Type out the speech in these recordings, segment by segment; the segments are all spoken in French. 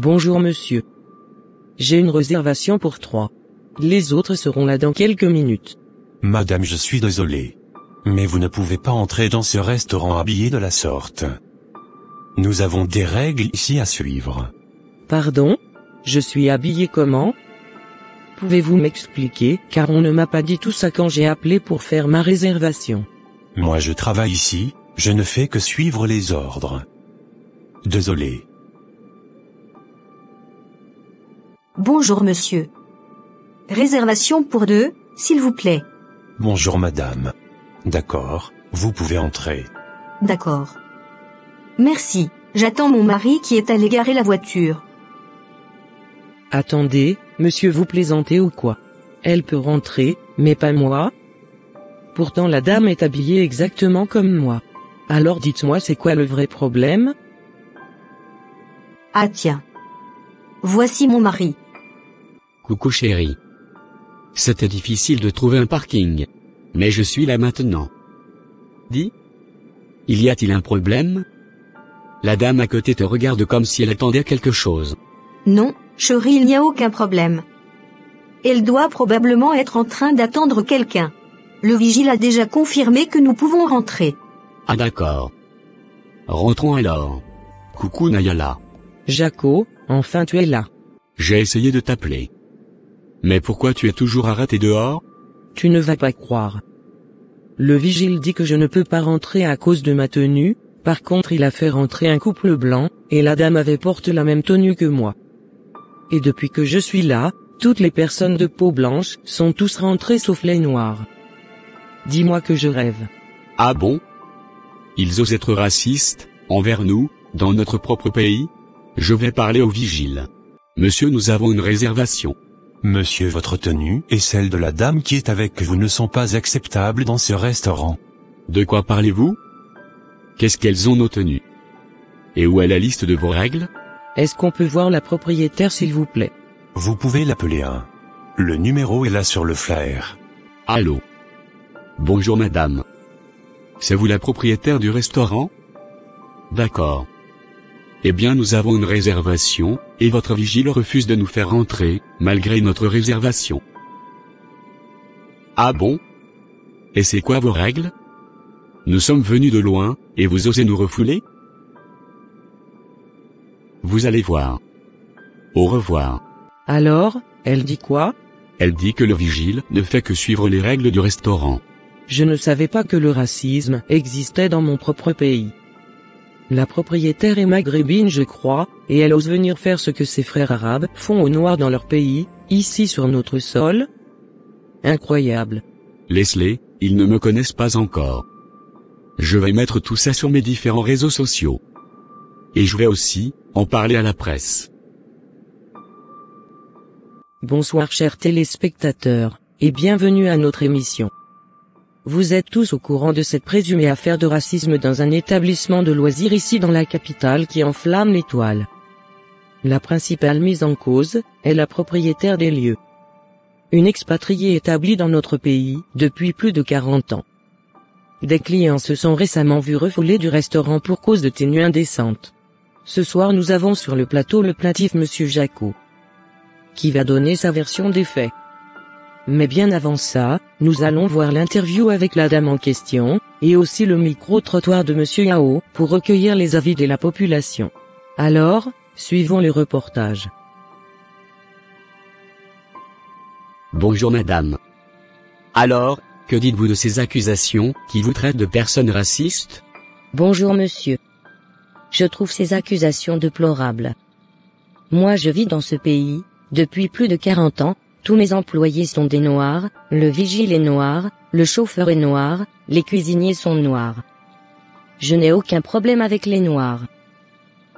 Bonjour monsieur. J'ai une réservation pour 3. Les autres seront là dans quelques minutes. Madame, je suis désolé. Mais vous ne pouvez pas entrer dans ce restaurant habillé de la sorte. Nous avons des règles ici à suivre. Pardon? Je suis habillé comment? Pouvez-vous m'expliquer, car on ne m'a pas dit tout ça quand j'ai appelé pour faire ma réservation. Moi je travaille ici, je ne fais que suivre les ordres. Désolé. Bonjour monsieur. Réservation pour 2, s'il vous plaît. Bonjour madame. D'accord, vous pouvez entrer. D'accord. Merci, j'attends mon mari qui est allé garer la voiture. Attendez, monsieur, vous plaisantez ou quoi? Elle peut rentrer, mais pas moi? Pourtant la dame est habillée exactement comme moi. Alors dites-moi, c'est quoi le vrai problème? Ah tiens. Voici mon mari. Coucou chérie. C'était difficile de trouver un parking. Mais je suis là maintenant. Dis. Y a-t-il un problème? La dame à côté te regarde comme si elle attendait quelque chose. Non, chérie, il n'y a aucun problème. Elle doit probablement être en train d'attendre quelqu'un. Le vigile a déjà confirmé que nous pouvons rentrer. Ah d'accord. Rentrons alors. Coucou Nayala. Jaco, enfin tu es là. J'ai essayé de t'appeler. Mais pourquoi tu es toujours arrêté dehors? Tu ne vas pas croire. Le vigile dit que je ne peux pas rentrer à cause de ma tenue, par contre il a fait rentrer un couple blanc, et la dame avait porté la même tenue que moi. Et depuis que je suis là, toutes les personnes de peau blanche sont tous rentrées sauf les noirs. Dis-moi que je rêve. Ah bon? Ils osent être racistes, envers nous, dans notre propre pays? Je vais parler au vigile. Monsieur, nous avons une réservation. Monsieur, votre tenue et celle de la dame qui est avec vous ne sont pas acceptables dans ce restaurant. De quoi parlez-vous? Qu'est-ce qu'elles ont nos tenues? Et où est la liste de vos règles? Est-ce qu'on peut voir la propriétaire s'il vous plaît? Vous pouvez l'appeler un. Le numéro est là sur le flyer. Allô? Bonjour madame. C'est vous la propriétaire du restaurant? D'accord. Eh bien nous avons une réservation, et votre vigile refuse de nous faire rentrer, malgré notre réservation. Ah bon? Et c'est quoi vos règles? Nous sommes venus de loin, et vous osez nous refouler? Vous allez voir. Au revoir. Alors, elle dit quoi? Elle dit que le vigile ne fait que suivre les règles du restaurant. Je ne savais pas que le racisme existait dans mon propre pays. La propriétaire est maghrébine je crois, et elle ose venir faire ce que ses frères arabes font aux noirs dans leur pays, ici sur notre sol? Incroyable. Laisse-les, ils ne me connaissent pas encore. Je vais mettre tout ça sur mes différents réseaux sociaux. Et je vais aussi en parler à la presse. Bonsoir chers téléspectateurs, et bienvenue à notre émission. Vous êtes tous au courant de cette présumée affaire de racisme dans un établissement de loisirs ici dans la capitale qui enflamme l'étoile. La principale mise en cause est la propriétaire des lieux. Une expatriée établie dans notre pays depuis plus de 40 ans. Des clients se sont récemment vus refouler du restaurant pour cause de tenues indécentes. Ce soir nous avons sur le plateau le plaintif monsieur Jaco, qui va donner sa version des faits. Mais bien avant ça, nous allons voir l'interview avec la dame en question, et aussi le micro-trottoir de monsieur Yao, pour recueillir les avis de la population. Alors, suivons le reportage. Bonjour madame. Alors, que dites-vous de ces accusations qui vous traitent de personnes racistes? Bonjour monsieur. Je trouve ces accusations déplorables. Moi je vis dans ce pays, depuis plus de 40 ans, tous mes employés sont des noirs, le vigile est noir, le chauffeur est noir, les cuisiniers sont noirs. Je n'ai aucun problème avec les noirs.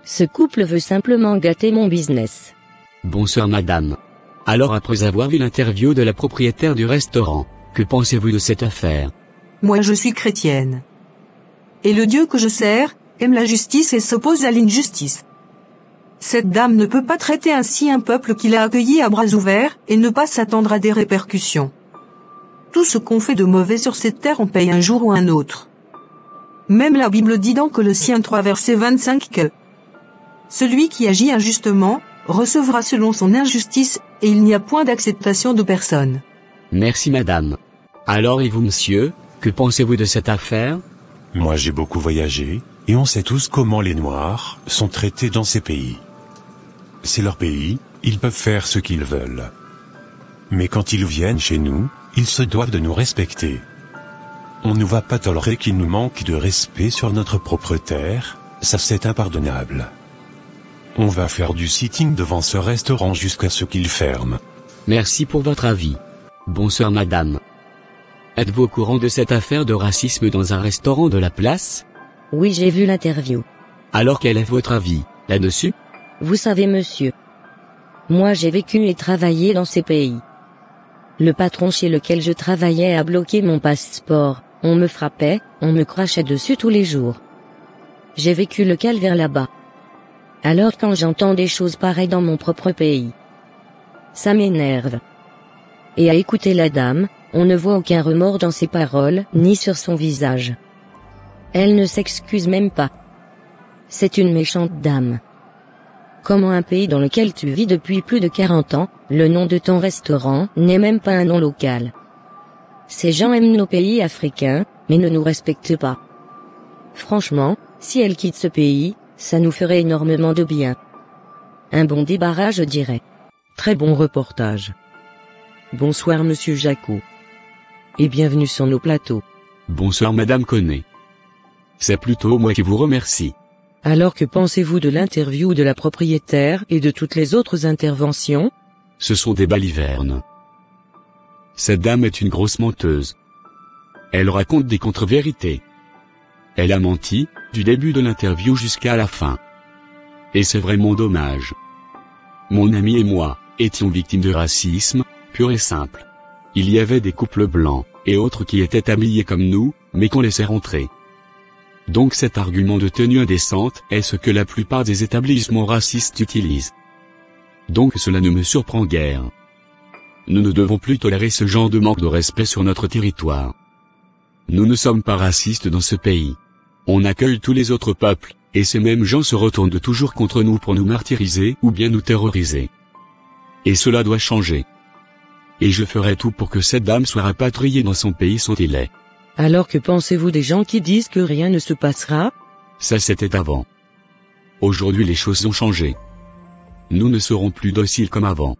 Ce couple veut simplement gâter mon business. Bonsoir madame. Alors après avoir vu l'interview de la propriétaire du restaurant, que pensez-vous de cette affaire? Moi je suis chrétienne. Et le Dieu que je sers aime la justice et s'oppose à l'injustice. Cette dame ne peut pas traiter ainsi un peuple qui l'a accueilli à bras ouverts et ne pas s'attendre à des répercussions. Tout ce qu'on fait de mauvais sur cette terre on paye un jour ou un autre. Même la Bible dit dans Colossiens 3 verset 25 que celui qui agit injustement recevra selon son injustice, et il n'y a point d'acceptation de personne. Merci madame. Alors et vous monsieur, que pensez-vous de cette affaire? Moi j'ai beaucoup voyagé, et on sait tous comment les Noirs sont traités dans ces pays. C'est leur pays, ils peuvent faire ce qu'ils veulent. Mais quand ils viennent chez nous, ils se doivent de nous respecter. On ne va pas tolérer qu'ils nous manquent de respect sur notre propre terre, ça c'est impardonnable. On va faire du sitting devant ce restaurant jusqu'à ce qu'il ferme. Merci pour votre avis. Bonsoir madame. Êtes-vous au courant de cette affaire de racisme dans un restaurant de la place? Oui, j'ai vu l'interview. Alors quel est votre avis, là-dessus? Vous savez monsieur, moi j'ai vécu et travaillé dans ces pays. Le patron chez lequel je travaillais a bloqué mon passeport, on me frappait, on me crachait dessus tous les jours. J'ai vécu le calvaire là-bas. Alors quand j'entends des choses pareilles dans mon propre pays, ça m'énerve. Et à écouter la dame, on ne voit aucun remords dans ses paroles, ni sur son visage. Elle ne s'excuse même pas. C'est une méchante dame. Comment un pays dans lequel tu vis depuis plus de 40 ans, le nom de ton restaurant n'est même pas un nom local. Ces gens aiment nos pays africains, mais ne nous respectent pas. Franchement, si elle quitte ce pays, ça nous ferait énormément de bien. Un bon débarras, je dirais. Très bon reportage. Bonsoir monsieur Jacot. Et bienvenue sur nos plateaux. Bonsoir madame Connet. C'est plutôt moi qui vous remercie. Alors que pensez-vous de l'interview de la propriétaire et de toutes les autres interventions? Ce sont des balivernes. Cette dame est une grosse menteuse. Elle raconte des contre-vérités. Elle a menti, du début de l'interview jusqu'à la fin. Et c'est vraiment dommage. Mon ami et moi étions victimes de racisme, pur et simple. Il y avait des couples blancs, et autres qui étaient habillés comme nous, mais qu'on laissait rentrer. Donc cet argument de tenue indécente est ce que la plupart des établissements racistes utilisent. Donc cela ne me surprend guère. Nous ne devons plus tolérer ce genre de manque de respect sur notre territoire. Nous ne sommes pas racistes dans ce pays. On accueille tous les autres peuples, et ces mêmes gens se retournent toujours contre nous pour nous martyriser ou bien nous terroriser. Et cela doit changer. Et je ferai tout pour que cette dame soit rapatriée dans son pays sans délai. Alors que pensez-vous des gens qui disent que rien ne se passera? Ça c'était avant. Aujourd'hui les choses ont changé. Nous ne serons plus dociles comme avant.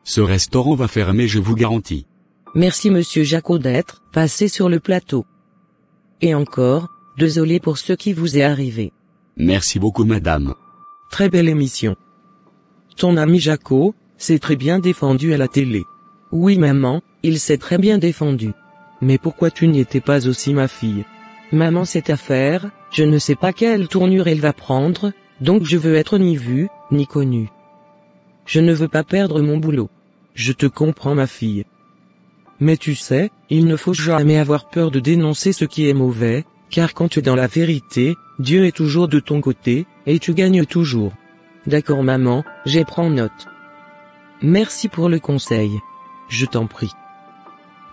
Ce restaurant va fermer, je vous garantis. Merci monsieur Jacot d'être passé sur le plateau. Et encore, désolé pour ce qui vous est arrivé. Merci beaucoup madame. Très belle émission. Ton ami Jacot s'est très bien défendu à la télé. Oui maman, il s'est très bien défendu. Mais pourquoi tu n'y étais pas aussi ma fille? Maman, cette affaire, je ne sais pas quelle tournure elle va prendre, donc je veux être ni vue, ni connue. Je ne veux pas perdre mon boulot. Je te comprends ma fille. Mais tu sais, il ne faut jamais avoir peur de dénoncer ce qui est mauvais, car quand tu es dans la vérité, Dieu est toujours de ton côté, et tu gagnes toujours. D'accord maman, je prends note. Merci pour le conseil. Je t'en prie.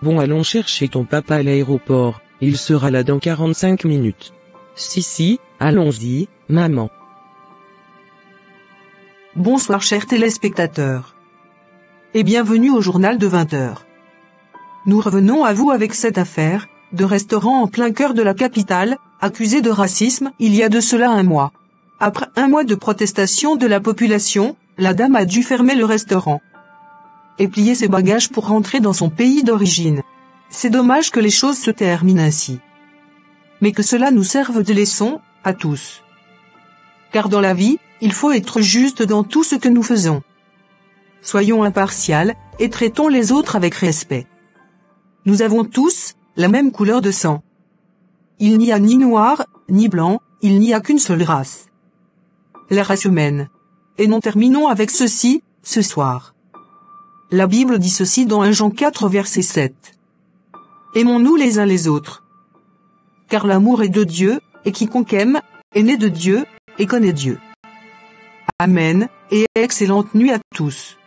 Bon, allons chercher ton papa à l'aéroport, il sera là dans 45 minutes. Si, allons-y, maman. Bonsoir chers téléspectateurs. Et bienvenue au journal de 20h. Nous revenons à vous avec cette affaire, de restaurant en plein cœur de la capitale, accusé de racisme il y a de cela un mois. Après un mois de protestation de la population, la dame a dû fermer le restaurant et plier ses bagages pour rentrer dans son pays d'origine. C'est dommage que les choses se terminent ainsi. Mais que cela nous serve de leçon, à tous. Car dans la vie, il faut être juste dans tout ce que nous faisons. Soyons impartials, et traitons les autres avec respect. Nous avons tous la même couleur de sang. Il n'y a ni noir, ni blanc, il n'y a qu'une seule race. La race humaine. Et nous terminons avec ceci, ce soir. La Bible dit ceci dans 1 Jean 4 verset 7. Aimons-nous les uns les autres. Car l'amour est de Dieu, et quiconque aime, est né de Dieu, et connaît Dieu. Amen, et excellente nuit à tous.